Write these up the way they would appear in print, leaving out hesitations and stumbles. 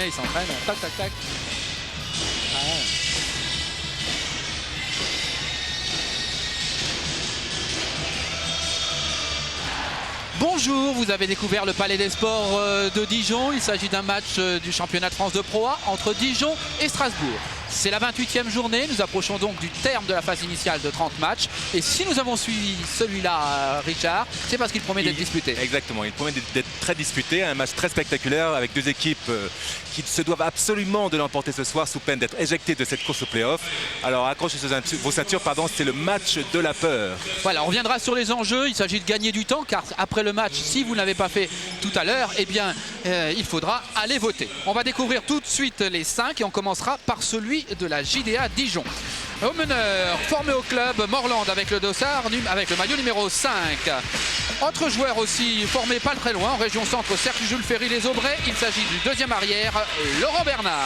il s'entraîne. Tac, tac, tac. Ah. Bonjour, vous avez découvert le Palais des Sports de Dijon. Il s'agit d'un match du championnat de France de Pro A entre Dijon et Strasbourg. C'est la 28e journée, nous approchons donc du terme de la phase initiale de 30 matchs. Et si nous avons suivi celui-là, Richard, c'est parce qu'il promet d'être disputé. Exactement, il promet d'être très disputé, un match très spectaculaire avec deux équipes qui se doivent absolument de l'emporter ce soir sous peine d'être éjectées de cette course au play-off. Alors accrochez vos ceintures, c'est le match de la peur. Voilà, on reviendra sur les enjeux, il s'agit de gagner du temps car après le match, si vous n'avez pas fait tout à l'heure, eh bien il faudra aller voter. On va découvrir tout de suite les 5 et on commencera par celui de la JDA Dijon. Au meneur, formé au club Morland avec le dossard, avec le maillot numéro 5. Autre joueur aussi formé pas très loin, en région centre, Cercle Jules Ferry les Aubrais. Il s'agit du deuxième arrière, Laurent Bernard.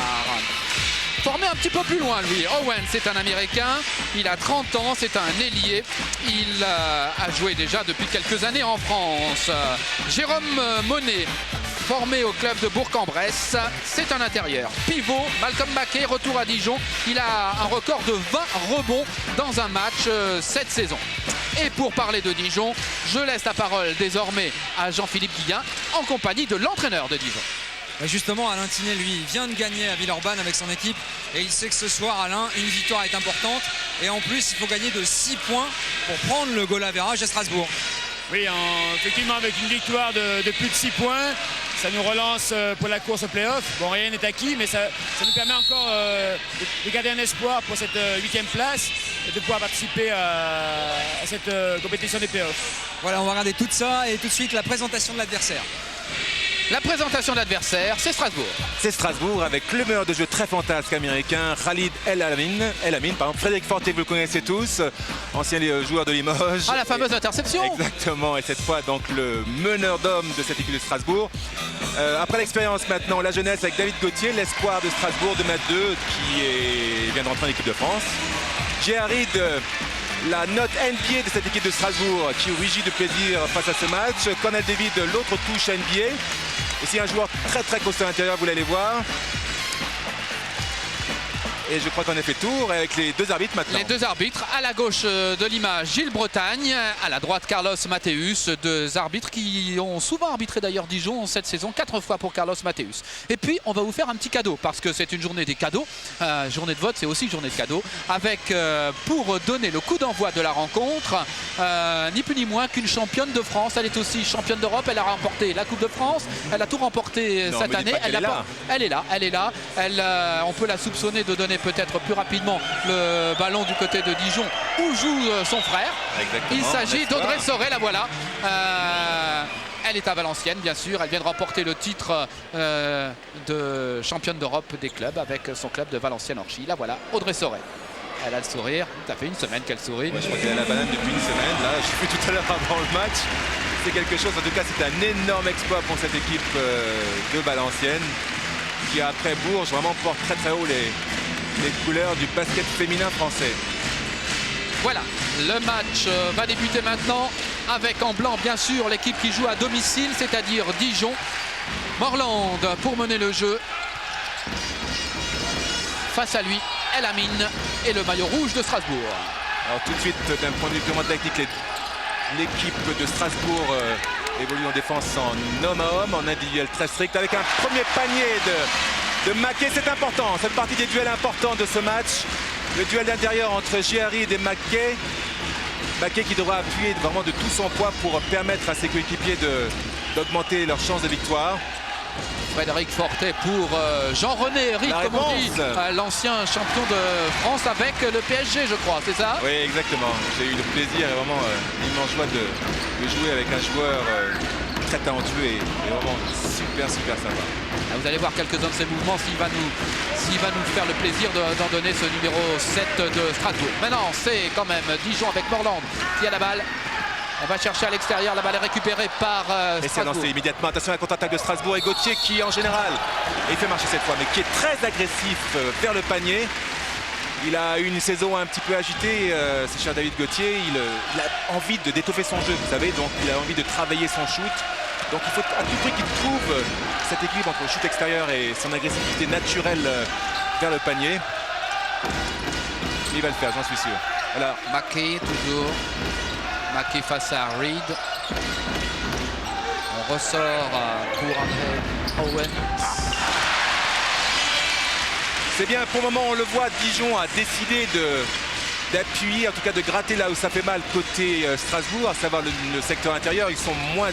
Formé un petit peu plus loin, lui. Owen, c'est un Américain. Il a 30 ans, c'est un ailier. Il a joué déjà depuis quelques années en France. Jérôme Monet, formé au club de Bourg-en-Bresse, c'est un intérieur. Pivot, Malcolm Mackay, retour à Dijon. Il a un record de 20 rebonds dans un match cette saison. Et pour parler de Dijon, je laisse la parole désormais à Jean-Philippe Guillain en compagnie de l'entraîneur de Dijon. Justement, Alain Tinet, lui, vient de gagner à Villeurbanne avec son équipe et il sait que ce soir, Alain, une victoire est importante et en plus, il faut gagner de 6 points pour prendre le goal average à Strasbourg. Oui, effectivement, avec une victoire de plus de 6 points, ça nous relance pour la course au play-off. Bon, rien n'est acquis, mais ça nous permet encore de garder un espoir pour cette 8e place et de pouvoir participer à cette compétition des play-offs. Voilà, on va regarder tout ça et tout de suite la présentation de l'adversaire. La présentation de l'adversaire, c'est Strasbourg. C'est Strasbourg avec le meneur de jeu très fantasque américain, Khalid El Amin. Frédéric Forté, vous le connaissez tous, ancien joueur de Limoges. Ah, la fameuse interception. Exactement, et cette fois donc le meneur d'hommes de cette équipe de Strasbourg. Après l'expérience maintenant, la jeunesse avec David Gauthier, l'espoir de Strasbourg de Mat 2 qui vient de rentrer en équipe de France. Géarid, la note NBA de cette équipe de Strasbourg qui rougit de plaisir face à ce match. Cornel David, l'autre touche NBA. Aussi un joueur très très costaud à l'intérieur, vous l'allez voir. Et je crois qu'on a fait le tour avec les deux arbitres maintenant. Les deux arbitres, à la gauche de l'image, Gilles Bretagne, à la droite Carlos Mathéus, deux arbitres qui ont souvent arbitré d'ailleurs Dijon cette saison, 4 fois pour Carlos Mathéus. Et puis on va vous faire un petit cadeau, parce que c'est une journée des cadeaux, journée de vote c'est aussi journée de cadeaux, avec pour donner le coup d'envoi de la rencontre, ni plus ni moins qu'une championne de France. Elle est aussi championne d'Europe, elle a remporté la Coupe de France, elle a tout remporté cette année. Elle est là. On peut la soupçonner de donner peut-être plus rapidement le ballon du côté de Dijon où joue son frère. Exactement. Il s'agit d'Audrey Sorel, la voilà. Elle est à Valenciennes, bien sûr. Elle vient de remporter le titre de championne d'Europe des clubs avec son club de Valenciennes-Orchy. La voilà, Audrey Sorel. Elle a le sourire. Ça fait une semaine qu'elle sourit. Ouais, je crois qu'elle a la banane depuis une semaine. Là, je l'ai vu tout à l'heure avant le match. C'est quelque chose. En tout cas, c'est un énorme exploit pour cette équipe de Valenciennes qui, après Bourges, vraiment porte très très haut les couleurs du basket féminin français. Voilà, le match va débuter maintenant avec en blanc bien sûr l'équipe qui joue à domicile, c'est-à-dire Dijon. Morland pour mener le jeu. Face à lui, El Amin et le maillot rouge de Strasbourg. Alors tout de suite, d'un point de vue purement tactique, l'équipe de Strasbourg évolue en défense en homme à homme, en individuel très strict, avec un premier panier de Mackay. C'est important, cette partie des duels importants de ce match. Le duel d'intérieur entre Géarid et Mackay. Mackay qui devra appuyer vraiment de tout son poids pour permettre à ses coéquipiers d'augmenter leurs chances de victoire. Frédéric Fortet pour Jean-René Rick, comme on dit, l'ancien champion de France avec le PSG, je crois, c'est ça? Oui, exactement. J'ai eu le plaisir et vraiment l'immense joie de jouer avec un joueur très talentueux et vraiment super sympa. Vous allez voir quelques-uns de ses mouvements s'il va nous faire le plaisir d'en donner ce numéro 7 de Strasbourg. Maintenant, c'est quand même Dijon avec Morland qui a la balle. On va chercher à l'extérieur, la balle est récupérée par Strasbourg. Et c'est lancé immédiatement. Attention à la contre-attaque de Strasbourg et Gauthier qui en général, et il fait marcher cette fois, mais qui est très agressif vers le panier. Il a eu une saison un petit peu agitée, c'est cher David Gauthier. Il a envie d'étoffer son jeu, vous savez, donc il a envie de travailler son shoot. Donc il faut à tout prix qu'il trouve cet équilibre entre le shoot extérieur et son agressivité naturelle vers le panier. Il va le faire, j'en suis sûr. Voilà. Mackey toujours. Mackey face à Reed. On ressort pour André Owen. C'est bien, pour le moment on le voit, Dijon a décidé d'appuyer, en tout cas de gratter là où ça fait mal côté Strasbourg, à savoir le secteur intérieur. Ils sont moins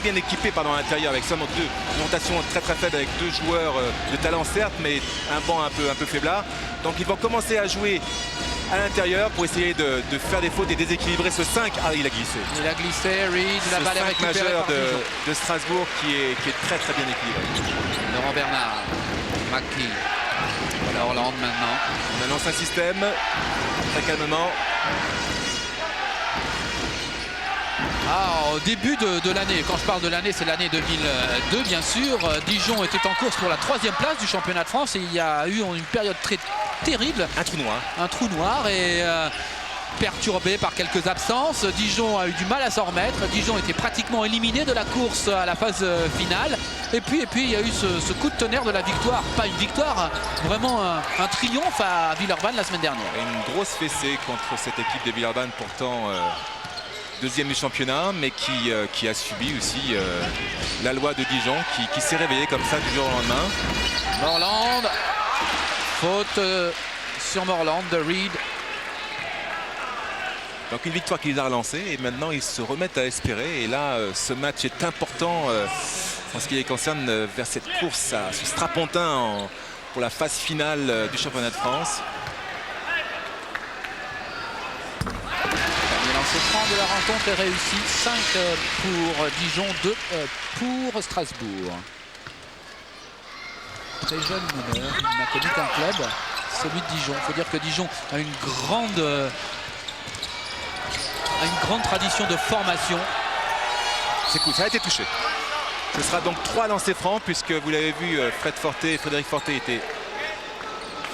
bien équipés à l'intérieur, avec seulement une rotation très faible, avec 2 joueurs de talent certes, mais un banc un peu faiblard. Donc ils vont commencer à jouer à l'intérieur pour essayer de faire des fautes et déséquilibrer ce 5. Ah, il a glissé. Il a glissé, Reed, la balle est récupérée majeur par Dijon. de Strasbourg qui est très bien équilibré. Laurent Bernard, Mackey. Voilà Hollande maintenant. On annonce un système, très calmement. Au début de l'année, quand je parle de l'année, c'est l'année 2002 bien sûr. Dijon était en course pour la 3e place du championnat de France et il y a eu une période très terrible. Un trou noir. Un trou noir et perturbé par quelques absences. Dijon a eu du mal à s'en remettre. Dijon était pratiquement éliminé de la course à la phase finale. Et puis il y a eu ce coup de tonnerre de la victoire. Pas une victoire, vraiment un triomphe à Villeurbanne la semaine dernière. Et une grosse fessée contre cette équipe de Villeurbanne, pourtant 2e du championnat, mais qui a subi aussi la loi de Dijon, qui s'est réveillée comme ça du jour au lendemain. Morland, faute sur Morland de Reed. Donc une victoire qui les a relancés et maintenant ils se remettent à espérer. Et là, ce match est important en ce qui les concerne vers cette course à ce strapontin pour la phase finale du championnat de France. Le lancer franc de la rencontre est réussi. 5 pour Dijon, 2 pour Strasbourg. Très jeune meneur, il n'a connu qu'un club, celui de Dijon. Il faut dire que Dijon a une grande tradition de formation. C'est cool, ça a été touché. Ce sera donc 3 lancers francs puisque vous l'avez vu, Frédéric Forté était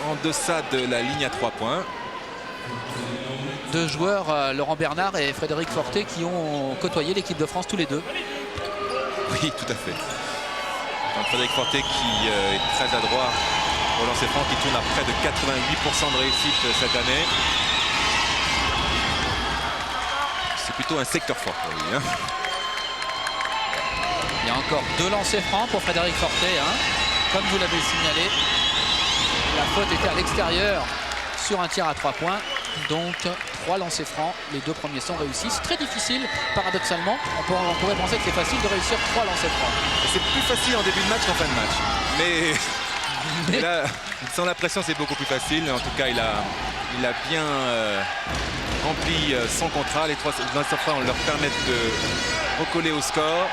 en deçà de la ligne à 3 points. 2 joueurs, Laurent Bernard et Frédéric Forté, qui ont côtoyé l'équipe de France tous les 2. Oui, tout à fait. Donc Frédéric Forté qui est très adroit au lancer franc, qui tourne à près de 88% de réussite cette année. C'est plutôt un secteur fort pour lui. Il y a encore 2 lancers francs pour Frédéric Forté. Comme vous l'avez signalé, la faute était à l'extérieur sur un tir à 3 points. Donc 3 lancers francs, les 2 premiers sont réussis. C'est très difficile, paradoxalement. On pourrait penser que c'est facile de réussir 3 lancers francs. C'est plus facile en début de match qu'en fin de match. Mais là, sans la pression, c'est beaucoup plus facile. En tout cas, il a bien rempli son contrat. Les 3 lancers francs leur permettent de recoller au score.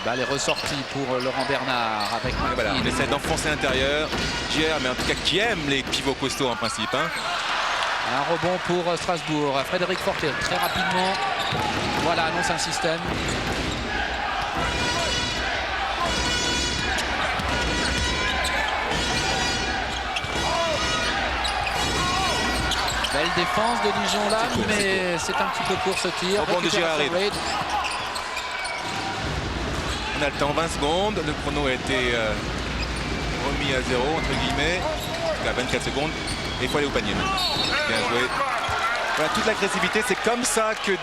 Balle est ressortie pour Laurent Bernard avec Mackey. Voilà, on essaie d'enfoncer l'intérieur. JR, mais en tout cas qui aime les pivots costauds en principe. Un rebond pour Strasbourg. Frédéric Forté très rapidement. Voilà, annonce un système. Belle défense de Dijon là, mais c'est un petit peu court ce tir. Rebond de JR. On a le temps, 20 secondes. Le chrono a été remis à 0, entre guillemets. À 24 secondes. Et il faut aller au panier. Bien joué. Voilà, toute l'agressivité. C'est comme ça que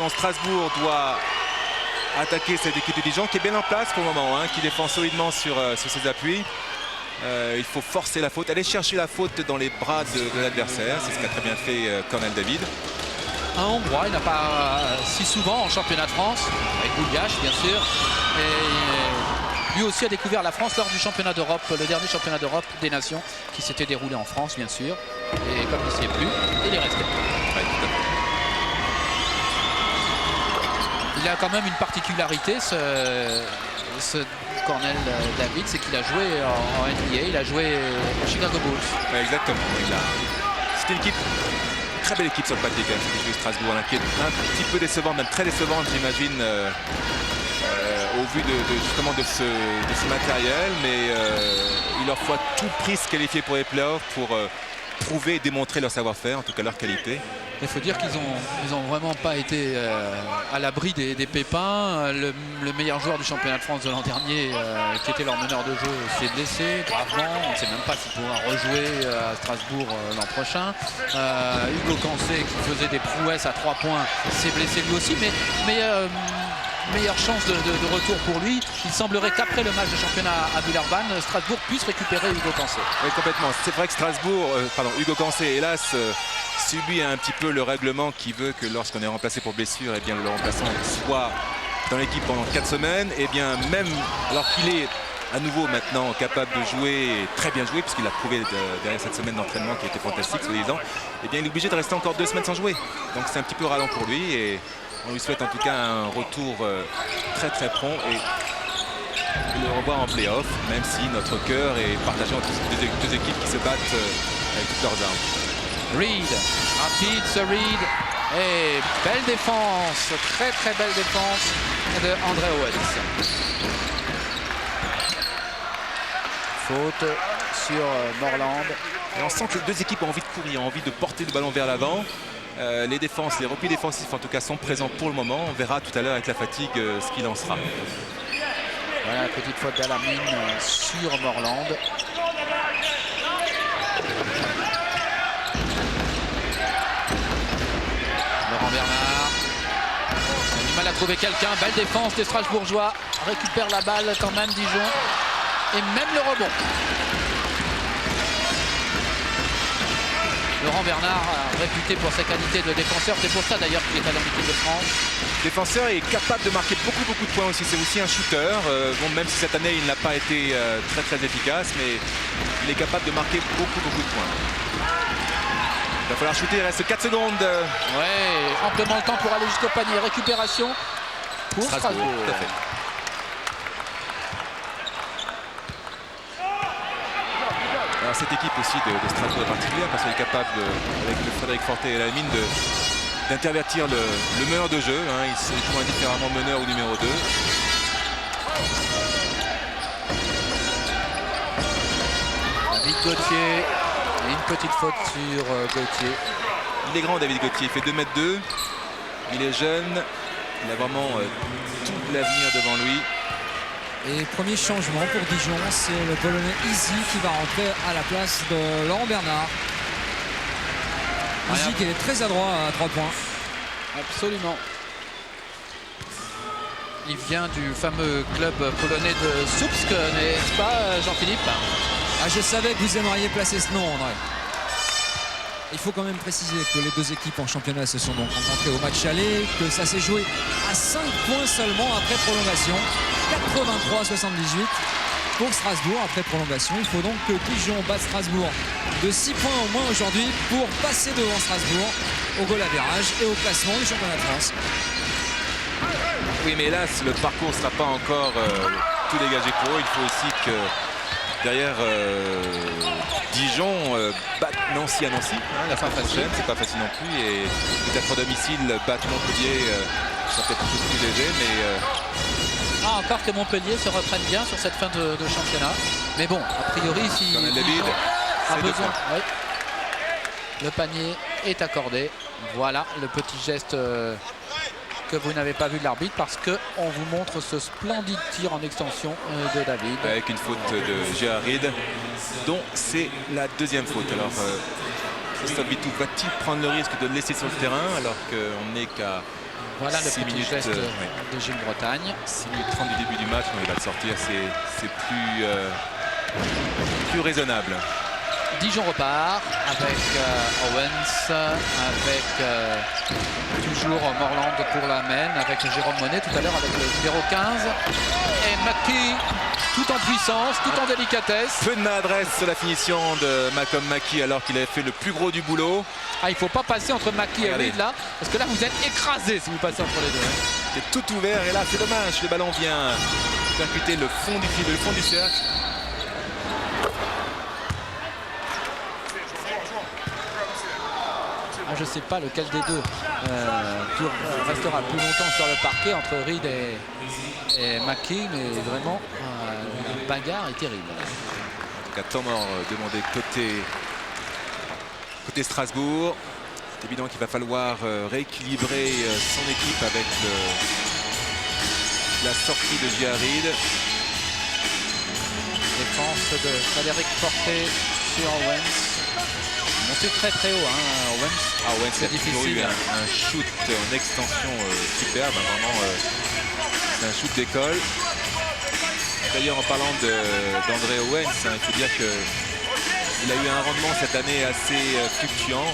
Strasbourg doit attaquer cette équipe de Dijon, qui est bien en place pour le moment, qui défend solidement sur ses appuis. Il faut forcer la faute, aller chercher la faute dans les bras de l'adversaire. C'est ce qu'a très bien fait Cornel David. Un Hongrois, il n'a pas si souvent en championnat de France, avec Bouliache bien sûr. Et lui aussi a découvert la France lors du championnat d'Europe, le dernier championnat d'Europe des Nations, qui s'était déroulé en France bien sûr. Et comme il n'y est plus, il est resté. Ouais, tout à fait. Il a quand même une particularité, ce Cornel David, c'est qu'il a joué en NBA, il a joué au Chicago Bulls. Ouais, exactement. C'était une équipe. Très belle équipe sur le papier quand même, cette équipe de Strasbourg, qui est un petit peu décevante, même très décevante j'imagine, au vu justement de ce matériel, mais il leur faut à tout prix se qualifier pour les playoffs pour prouver et démontrer leur savoir-faire, en tout cas leur qualité. Il faut dire qu'ils ont vraiment pas été à l'abri des pépins. Le meilleur joueur du championnat de France de l'an dernier, qui était leur meneur de jeu, s'est blessé gravement. On ne sait même pas s'il pourra rejouer à Strasbourg l'an prochain. Hugo Cancé, qui faisait des prouesses à 3 points, s'est blessé lui aussi. Mais meilleure chance de retour pour lui. Il semblerait qu'après le match de championnat à Villeurbanne, Strasbourg puisse récupérer Hugo Cancé. Oui, complètement. C'est vrai que Hugo Cancé, hélas, subit un petit peu le règlement qui veut que lorsqu'on est remplacé pour blessure, eh bien, le remplaçant soit dans l'équipe pendant 4 semaines. Et bien, même alors qu'il est à nouveau maintenant capable de jouer, très bien joué, puisqu'il a prouvé derrière cette semaine d'entraînement qui a été fantastique, soi-disant, eh bien, il est obligé de rester encore 2 semaines sans jouer. Donc c'est un petit peu ralent pour lui. Et on lui souhaite en tout cas un retour très très prompt et le revoir en play-off, même si notre cœur est partagé entre ces deux équipes qui se battent avec toutes leurs armes. Reed, rapide ce Reed, et belle défense, très très belle défense de André Owens. Faute sur Morland. Et on sent que les deux équipes ont envie de courir, ont envie de porter le ballon vers l'avant. Les replis défensifs en tout cas sont présents pour le moment. On verra tout à l'heure avec la fatigue ce qu'il en sera. Voilà, petite faute d'Alamine sur Morland. Laurent Bernard a du mal à trouver quelqu'un. Belle défense des Strasbourgeois. Récupère la balle quand même Dijon. Et même le rebond. Laurent Bernard, réputé pour sa qualité de défenseur. C'est pour ça d'ailleurs qu'il est à l'équipe de France. Défenseur est capable de marquer beaucoup de points aussi. C'est aussi un shooter. Bon, même si cette année il n'a pas été très efficace, mais il est capable de marquer beaucoup de points. Il va falloir shooter, il reste 4 secondes. Ouais, amplement le temps pour aller jusqu'au panier. Récupération pour Strasbourg. Tout à fait. Alors cette équipe aussi de Strasbourg est particulière parce qu'elle est capable, avec le Frédéric Fortet et la mine, d'intervertir le meneur de jeu. Hein. Il se joue indifféremment meneur ou numéro 2. David Gauthier. Et une petite faute sur Gauthier. Il est grand, David Gauthier. Il fait 2,2 m. Il est jeune. Il a vraiment tout l'avenir devant lui. Et premier changement pour Dijon, c'est le Polonais Easy qui va rentrer à la place de Laurent Bernard. Easy qui est très adroit à 3 points. Absolument. Il vient du fameux club polonais de Słupsk, n'est-ce pas Jean-Philippe? Ah, je savais que vous aimeriez placer ce nom, André. Il faut quand même préciser que les deux équipes en championnat se sont donc rencontrées au match aller, que ça s'est joué à 5 points seulement après prolongation. 83-78 pour Strasbourg après prolongation. Il faut donc que Dijon batte Strasbourg de 6 points au moins aujourd'hui pour passer devant Strasbourg au goal average et au classement du championnat de France. Oui, mais hélas, le parcours ne sera pas encore tout dégagé pour eux. Il faut aussi que derrière Dijon batte Nancy à Nancy. Hein, la fin prochaine, c'est pas facile non plus. Et peut-être à domicile battre Montpellier, ça peut être un peu plus léger, mais encore que Montpellier se reprenne bien sur cette fin de championnat. Mais bon, a priori, si Dijon a besoin, oui, le panier est accordé. Voilà le petit geste que vous n'avez pas vu de l'arbitre parce qu'on vous montre ce splendide tir en extension de David. Avec une faute de Gérard Reed, dont c'est la deuxième faute. Alors, Christophe Vitou va-t-il prendre le risque de le laisser sur le terrain alors qu'on n'est qu'à... Voilà le petit geste de Gilles Bretagne. 6 minutes 30 du début du match, il va le sortir, c'est plus raisonnable. Dijon repart avec Owens, avec toujours Morland pour la main, avec Jérôme Monet tout à l'heure avec le numéro 15. Et Mackey, tout en puissance, tout en délicatesse. Peu de maladresse sur la finition de Malcolm Mackey alors qu'il avait fait le plus gros du boulot. Ah, il ne faut pas passer entre Mackey et Reed là, parce que là vous êtes écrasé si vous passez entre les deux. C'est tout ouvert et là c'est dommage, le ballon vient percuter le fond du fil, le fond du cercle. Je ne sais pas lequel des deux restera plus longtemps sur le parquet entre Reed et Mackey, mais vraiment la bagarre est terrible. En tout cas, temps mort demandé côté Strasbourg. évident qu'il va falloir rééquilibrer son équipe avec la sortie de Jarid. Défense de Frédéric Forté sur Owens. Monté très très haut, hein, Owens. Ah ouais, c'est difficile. Eu un shoot en extension superbe, hein, vraiment c'est un shoot d'école. D'ailleurs, en parlant d'André Owens, hein, il faut dire qu'il a eu un rendement cette année assez fluctuant.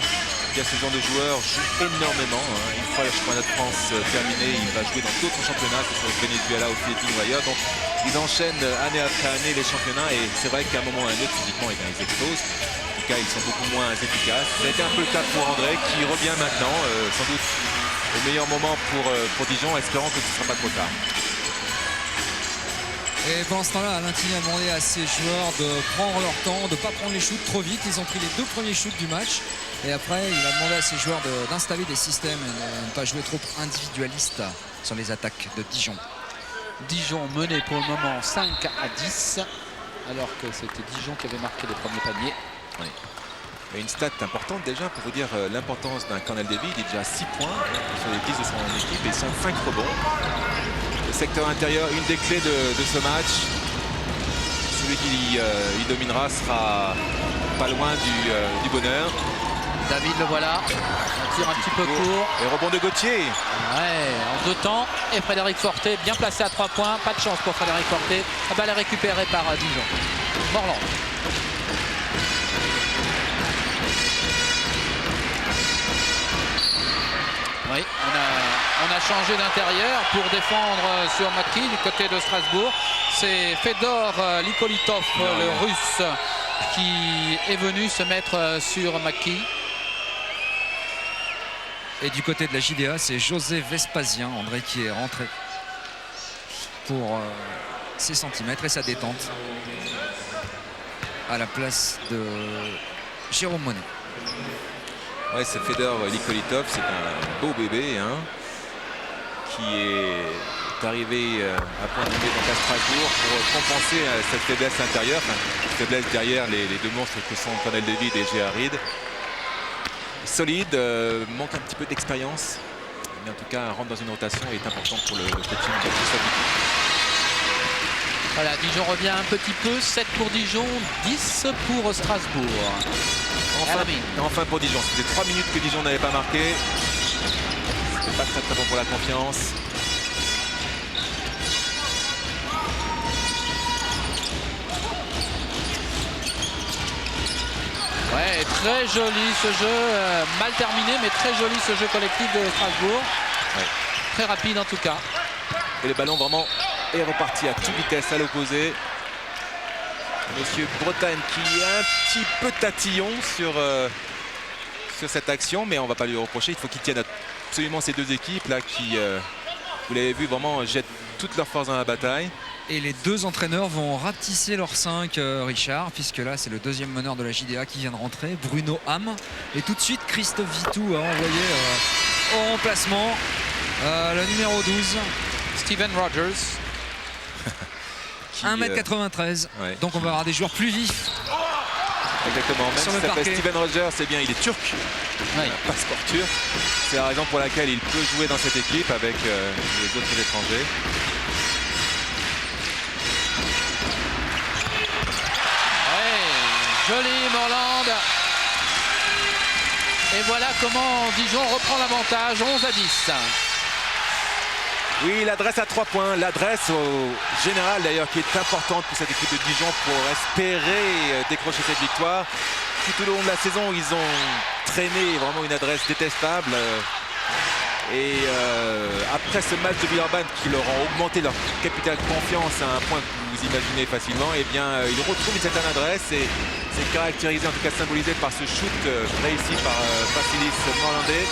Ce genre de joueur joue énormément, hein. Une fois le championnat de France terminé, il va jouer dans d'autres championnats, que ce soit au Venezuela, aux Philippines ou ailleurs. Donc ils enchaînent année après année les championnats, et c'est vrai qu'à un moment ou à un autre, physiquement, ils explosent. En tout cas, ils sont beaucoup moins efficaces. Ça a été un peu le cas pour André, qui revient maintenant, sans doute au meilleur moment pour Dijon, espérant que ce ne sera pas trop tard. Et pendant ce temps-là, Alain Tigny a demandé à ses joueurs de prendre leur temps, de ne pas prendre les shoots trop vite. Ils ont pris les 2 premiers shoots du match. Et après, il a demandé à ses joueurs d'installer des systèmes et de ne pas jouer trop individualiste sur les attaques de Dijon. Dijon mené pour le moment 5-10, alors que c'était Dijon qui avait marqué les premiers paniers. Oui. Et une stat importante déjà pour vous dire l'importance d'un Cornell David. Il est déjà à 6 points sur les 10 de son équipe et 5 rebonds. Le secteur intérieur, une des clés de ce match. Celui qui y dominera sera pas loin du bonheur. David, le voilà. Un tir un petit peu court. Et rebond de Gauthier. Ouais, en 2 temps. Et Frédéric Forté, bien placé à 3 points. Pas de chance pour Frédéric Forté. La balle est récupérée par Dijon. Morland. Oui, on a changé d'intérieur pour défendre sur McKee du côté de Strasbourg. C'est Fedor Likolitov, le russe, qui est venu se mettre sur McKee. Et du côté de la JDA, c'est José Vespasien, André, qui est rentré pour ses centimètres et sa détente à la place de Jérôme Monet. Ouais, c'est Fedor Likolitov, c'est un beau bébé, hein, qui est arrivé à point nommé à Strasbourg pour compenser cette faiblesse intérieure, cette faiblesse derrière les 2 monstres que sont Cornell David et Jarid. Solide, manque un petit peu d'expérience, mais en tout cas rentre dans une rotation et est important pour le coaching de Christophe Vitu. Voilà, Dijon revient un petit peu, 7 pour Dijon, 10 pour Strasbourg. Enfin pour Dijon, c'était 3 minutes que Dijon n'avait pas marqué. C'était pas très bon pour la confiance. Ouais, très joli ce jeu, mal terminé, mais très joli ce jeu collectif de Strasbourg. Ouais. Très rapide en tout cas. Et le ballon vraiment est reparti à toute vitesse à l'opposé. Monsieur Bretagne qui est un petit peu tatillon sur cette action, mais on ne va pas lui reprocher. Il faut qu'il tienne absolument ces 2 équipes là qui, vous l'avez vu, vraiment jettent toutes leurs forces dans la bataille. Et les 2 entraîneurs vont ratisser leurs 5, Richard, puisque là c'est le 2e meneur de la JDA qui vient de rentrer, Bruno Ham. Et tout de suite Christophe Vitu a envoyé au remplacement le numéro 12. Steven Rogers. 1m93, ouais, donc on va avoir des joueurs plus vifs. Exactement, même s'il s'appelle Steven Rogers, c'est bien, il est turc, Oui. passeport turc. C'est la raison pour laquelle il peut jouer dans cette équipe avec les autres étrangers. Joli Morland. Et voilà comment Dijon reprend l'avantage, 11-10. Oui, l'adresse à 3 points, l'adresse au général d'ailleurs qui est importante pour cette équipe de Dijon pour espérer décrocher cette victoire. Tout au long de la saison, ils ont traîné vraiment une adresse détestable. Et après ce match de Villeurbanne qui leur a augmenté leur capital de confiance à un point que vous imaginez facilement, eh bien ils retrouvent une certaine adresse et c'est caractérisé, en tout cas symbolisé par ce shoot réussi par Vasilis Morlandais.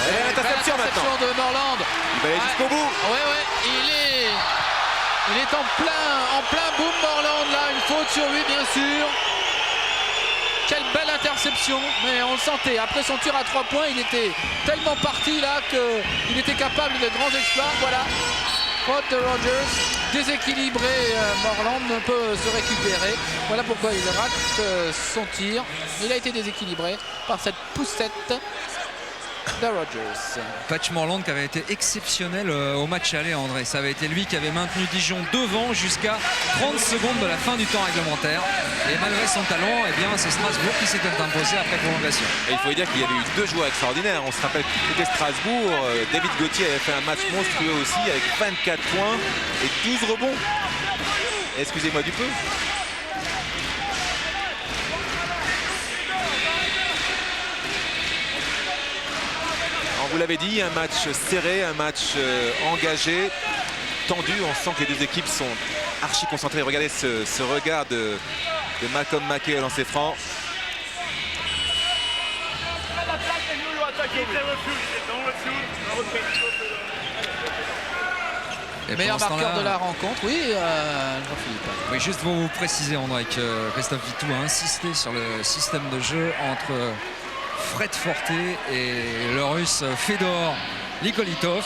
Et l'interception maintenant de Morland. Il va aller jusqu'au bout. Ouais, il est en plein boom Morland là, une faute sur lui bien sûr. Quelle belle interception, mais on le sentait. Après son tir à 3 points, il était tellement parti là qu'il était capable de grands exploits. Voilà, faute de Rogers. déséquilibré. Moreland ne peut se récupérer. Voilà pourquoi il rate son tir. Il a été déséquilibré par cette poussette de Rogers. Patch Moreland qui avait été exceptionnel au match aller, André. Ça avait été lui qui avait maintenu Dijon devant jusqu'à 30 secondes de la fin du temps réglementaire. Et malgré son talent, eh bien, c'est Strasbourg qui s'était imposé après prolongation. Et il faut dire qu'il y avait eu 2 joueurs extraordinaires. On se rappelle que c'était Strasbourg. David Gauthier avait fait un match monstrueux aussi avec 24 points et 12 rebonds. Excusez-moi du peu. Vous l'avez dit, un match serré, un match engagé, tendu. On sent que les deux équipes sont archi concentrées. Regardez ce regard de Malcolm Mackey au lancer franc. Et meilleur marqueur de la rencontre, oui, Jean-Philippe. Oui, juste pour vous préciser, André, que Christophe Vitou a insisté sur le système de jeu entre Fred Forte et le russe Fedor Nikolitov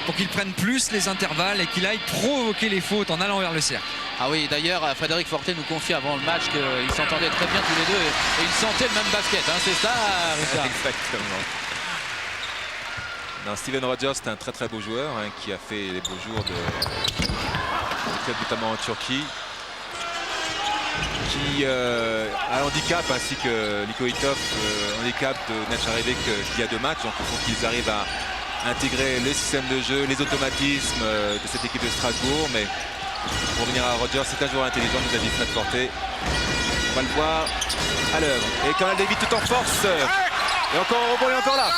pour qu'ils prennent plus les intervalles et qu'il aille provoquer les fautes en allant vers le cercle. Ah oui, d'ailleurs, Frédéric Forte nous confie avant le match qu'ils s'entendaient très bien tous les deux et ils sentaient le même basket. Hein, c'est ça, Richard? Exactement. Non, Steven Rogers, c'est un très très beau joueur hein, qui a fait les beaux jours du club, notamment en Turquie. Qui a un handicap ainsi que Nikolitov, handicap de n'être arrivé qu'il y a 2 matchs. Donc il faut qu'ils arrivent à intégrer le système de jeu, les automatismes de cette équipe de Strasbourg. Mais pour revenir à Rogers, c'est un joueur intelligent, nous a dit Fred Forte. On va le voir à l'œuvre. Et Kamal David tout en force. Et encore un rebond et encore là.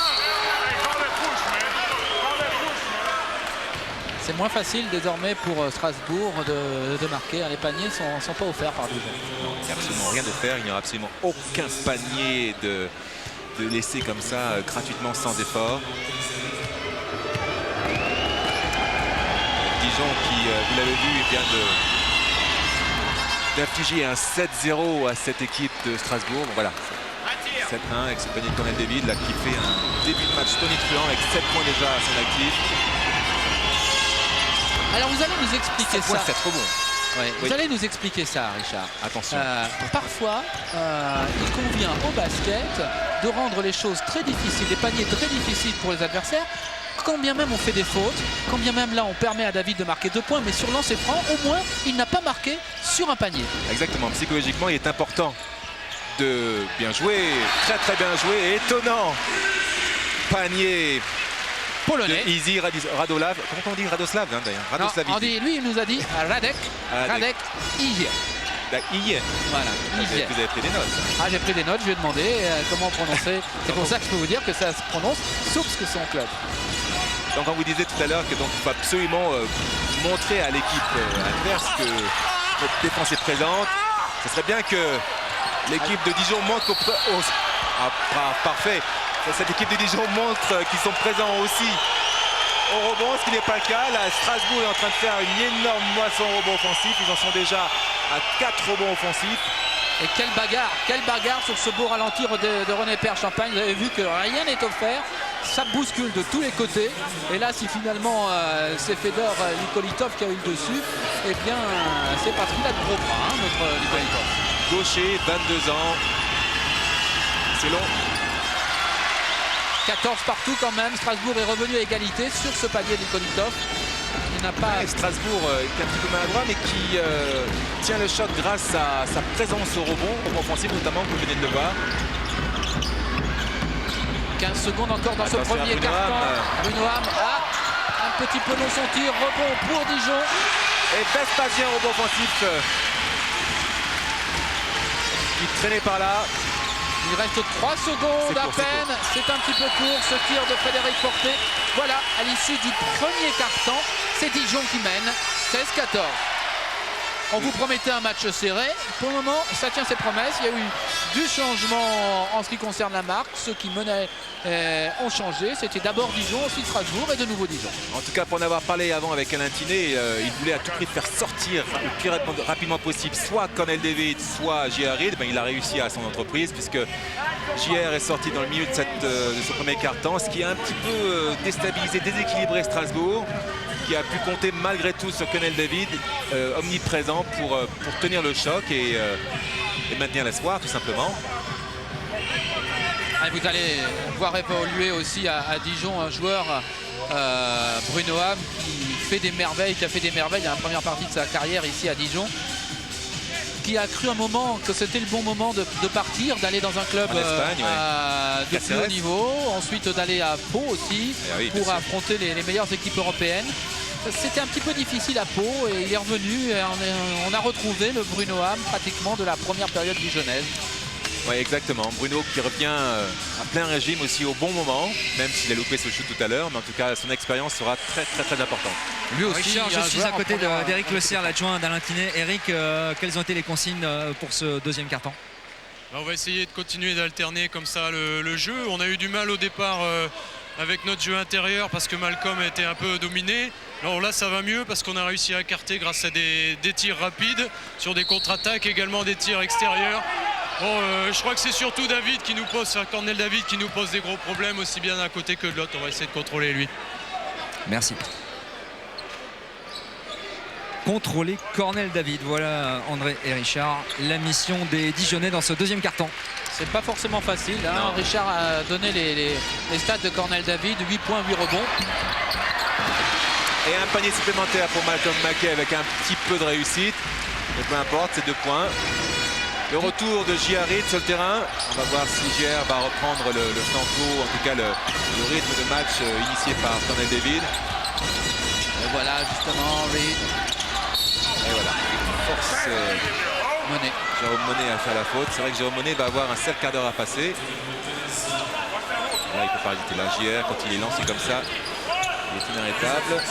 C'est moins facile désormais pour Strasbourg de marquer. Les paniers ne sont pas offerts par Dijon. Il n'y a absolument rien de faire. Il n'y aura absolument aucun panier de laisser comme ça gratuitement sans effort. Dijon qui, vous l'avez vu, vient d'infliger un 7-0 à cette équipe de Strasbourg. Bon, voilà. 7-1 avec ce panier de Kamal David là, qui fait un début de match tonitruant avec 7 points déjà à son actif. Alors vous allez nous expliquer ça. 7 rebonds. Ouais, Oui. Vous allez nous expliquer ça, Richard. Attention. Parfois, il convient au basket de rendre les choses très difficiles, des paniers très difficiles pour les adversaires. Quand bien même on fait des fautes, quand bien même là on permet à David de marquer 2 points, mais sur lancer franc, au moins il n'a pas marqué sur un panier. Exactement. Psychologiquement, il est important de bien jouer, très très bien joué et étonnant. Panier Polonais. de Easy Radolav. Comment on dit Radoslav hein, d'ailleurs Non, Radoslav on Easy. dit, lui il nous a dit Radek Iye. Iye. Voilà, Iye. Vous avez pris des notes. Ah, j'ai pris des notes, je lui ai demandé comment prononcer. C'est pour ça que je peux vous dire que ça se prononce Soups que son club. Donc on vous disait tout à l'heure que donc il faut absolument montrer à l'équipe adverse que notre défense est présente. Ce serait bien que l'équipe de Dijon montre parfait. Cette équipe de Dijon montre qu'ils sont présents aussi au rebond, ce qui n'est pas le cas. Là, Strasbourg est en train de faire une énorme moisson au rebond offensif. Ils en sont déjà à 4 rebonds offensifs. Et quelle bagarre sur ce beau ralentir de René Père Champagne. Vous avez vu que rien n'est offert. Ça bouscule de tous les côtés. Et là, si finalement c'est Fedor Nikolitov qui a eu le dessus, eh bien c'est parce qu'il a de gros bras, hein, notre Nikolitov. Gaucher, 22 ans. C'est long. 14 partout quand même. Strasbourg est revenu à égalité sur ce panier de Nikolitov. Il n'a pas... Et Strasbourg qui est un petit peu maladroit mais qui tient le choc grâce à sa présence au rebond offensif notamment, vous venez de le voir. 15 secondes encore dans Attention ce premier quart-temps. Brunoham, un petit peu long son tir, rebond pour Dijon. Et Vespasien au rebond offensif qui traînait par là. Il reste 3 secondes à peine. C'est un petit peu court ce tir de Frédéric Forte. Voilà, à l'issue du premier quart-temps, c'est Dijon qui mène 16-14. On vous promettait un match serré. Pour le moment, ça tient ses promesses. Il y a eu du changement en ce qui concerne la marque. Ceux qui menaient ont changé. C'était d'abord Dijon, ensuite Strasbourg et de nouveau Dijon. En tout cas, pour en avoir parlé avant avec Alain Tinet, il voulait à tout prix faire sortir le plus rapidement possible soit Cornell David, soit J.R. Reid. Il a réussi à son entreprise puisque J.R. est sorti dans le milieu de son premier quart-temps, ce qui a un petit peu déstabilisé, déséquilibré Strasbourg, qui a pu compter malgré tout sur Cornell David, omniprésent pour tenir le choc et maintenir l'espoir tout simplement. Vous allez voir évoluer aussi à Dijon un joueur, Bruno Ham, qui fait des merveilles, qui a fait des merveilles dans la première partie de sa carrière ici à Dijon, qui a cru un moment que c'était le bon moment de partir, d'aller dans un club Espagne, de plus haut niveau, ensuite d'aller à Pau aussi pour affronter les meilleures équipes européennes. C'était un petit peu difficile à Pau et il est revenu et on a retrouvé le Bruno Ham pratiquement de la première période dijonnaise. Oui, exactement. Bruno qui revient à plein régime aussi au bon moment, même s'il a loupé ce shoot tout à l'heure, mais en tout cas son expérience sera très importante. Lui aussi, Richard, je suis à côté d'Éric Le Serre, l'adjoint d'Alain Tinet. Eric, quelles ont été les consignes pour ce deuxième quart-temps? On va essayer de continuer d'alterner comme ça le jeu. On a eu du mal au départ avec notre jeu intérieur parce que Malcolm était un peu dominé. Alors là, ça va mieux parce qu'on a réussi à écarter grâce à des tirs rapides sur des contre-attaques, également des tirs extérieurs. Bon, je crois que c'est surtout David qui nous pose, Cornell David qui nous pose des gros problèmes aussi bien d'un côté que de l'autre. On va essayer de contrôler lui. Merci. Contrôler Cornell David, voilà André et Richard, la mission des Dijonnais dans ce deuxième quart-temps. C'est pas forcément facile, hein. Richard a donné les stats de Cornell David, 8 points, 8 rebonds. Et un panier supplémentaire pour Malcolm Mackay avec un petit peu de réussite. Mais peu importe, c'est 2 points. Le retour de J.R. Reid sur le terrain. On va voir si J.R. va reprendre le flambeau, en tout cas le rythme de match initié par Cornell David. Et voilà justement Reid. Et voilà, force Monet. Jérôme Monet a fait la faute. C'est vrai que Jérôme Monet va avoir un seul quart d'heure à passer. Là, il ne peut pas rajouter la JR quand il est lancé comme ça. Il est inarrêtable.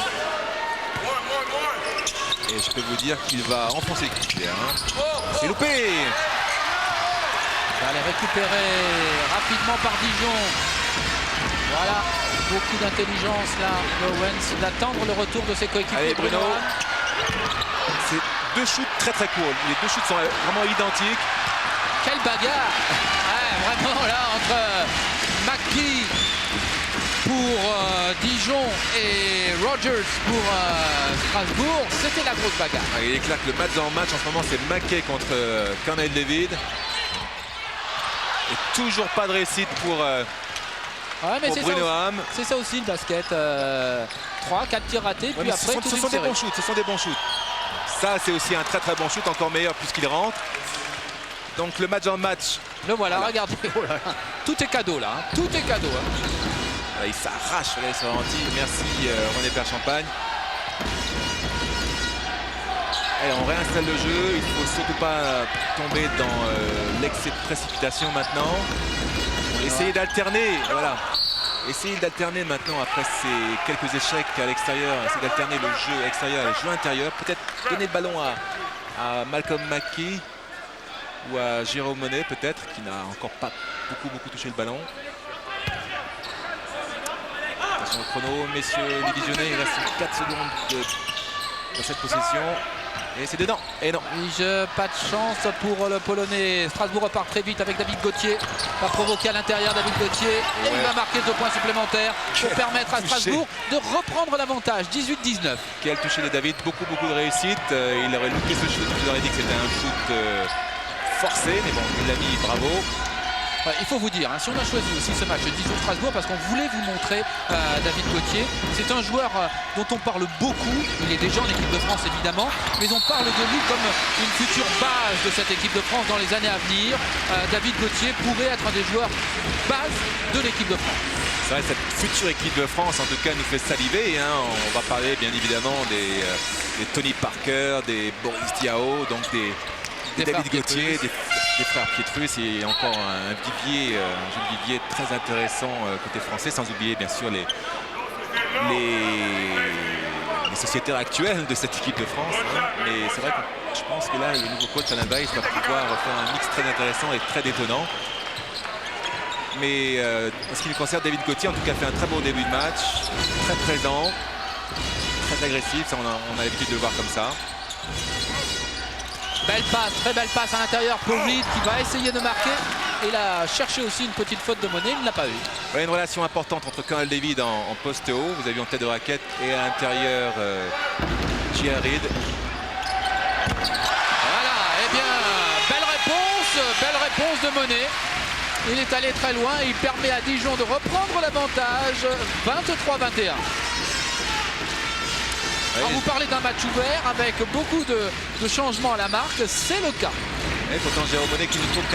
Et je peux vous dire qu'il va enfoncer le coup. C'est loupé. Il va aller récupérer rapidement par Dijon. Voilà, beaucoup d'intelligence là, Owens, d'attendre le retour de ses coéquipiers. Allez Bruno. C'est 2 shoots très courts. Les 2 shoots sont vraiment identiques. Quelle bagarre, vraiment là entre McKee pour Dijon et Rogers pour Strasbourg, c'était la grosse bagarre. Il est clair que le match en ce moment c'est Mackay contre Cornell David. Et toujours pas de réussite pour Bruno Ham. C'est ça aussi le basket. 3-4 tirs ratés, puis après ce sont des bons shoots, ce sont des bons shoots. Ça c'est aussi un très bon shoot, encore meilleur puisqu'il rentre. Donc le match en match. Le voilà. Regardez. Oh là là. Tout est cadeau là, tout est cadeau. Il s'arrache les Sorrenti. Merci René Père Champagne. Allez, on réinstalle le jeu. Il ne faut surtout pas tomber dans l'excès de précipitation maintenant. Essayez d'alterner. Voilà. Essayez d'alterner maintenant après ces quelques échecs à l'extérieur. Essayez d'alterner le jeu extérieur et le jeu intérieur. Peut-être donner le ballon à Malcolm Mackey ou à Jérôme Monet peut-être, qui n'a encore pas beaucoup touché le ballon. Attention au chrono, messieurs les Dijonnais, il reste 4 secondes dans cette possession. Et c'est dedans. Et non. Pas de chance pour le Polonais. Strasbourg repart très vite avec David Gauthier. Va provoquer à l'intérieur David Gauthier. Et il va marquer 2 points supplémentaires pour permettre à Strasbourg de reprendre l'avantage. 18-19. Quel touché de David. Beaucoup de réussite. Il aurait loupé ce shoot. Je vous aurais dit que c'était un shoot forcé. Mais bon, il l'a mis. Bravo. Il faut vous dire, si on a choisi aussi ce match Dijon-Strasbourg parce qu'on voulait vous montrer David Gauthier, c'est un joueur dont on parle beaucoup, il est déjà en équipe de France évidemment, mais on parle de lui comme une future base de cette équipe de France dans les années à venir. David Gauthier pourrait être un des joueurs base de l'équipe de France. C'est vrai, cette future équipe de France en tout cas nous fait saliver. On va parler bien évidemment des Tony Parker, des Boris Diaw, donc des David Gauthier, des frères Pietrus et encore un vivier, un jeune vivier très intéressant côté français, sans oublier bien sûr les sociétaire actuel de cette équipe de France. Hein. Mais c'est vrai que je pense que là, le nouveau coach Alain Weiss va pouvoir faire un mix très intéressant et très détonnant. Mais en ce qui nous concerne, David Gauthier en tout cas fait un très bon début de match, très présent, très agressif, ça, on a l'habitude de le voir comme ça. Belle passe, très belle passe à l'intérieur pour Reed qui va essayer de marquer. Il a cherché aussi une petite faute de Monet, il ne l'a pas eu. Ouais, une relation importante entre Colonel David en poste haut, vous avez vu en tête de raquette, et à l'intérieur J.R. Reed. Voilà, eh bien, belle réponse de Monet. Il est allé très loin et il permet à Dijon de reprendre l'avantage 23-21. Alors vous parlez d'un match ouvert avec beaucoup de changements à la marque, c'est le cas. Et pourtant Jérôme Monet qui nous trouve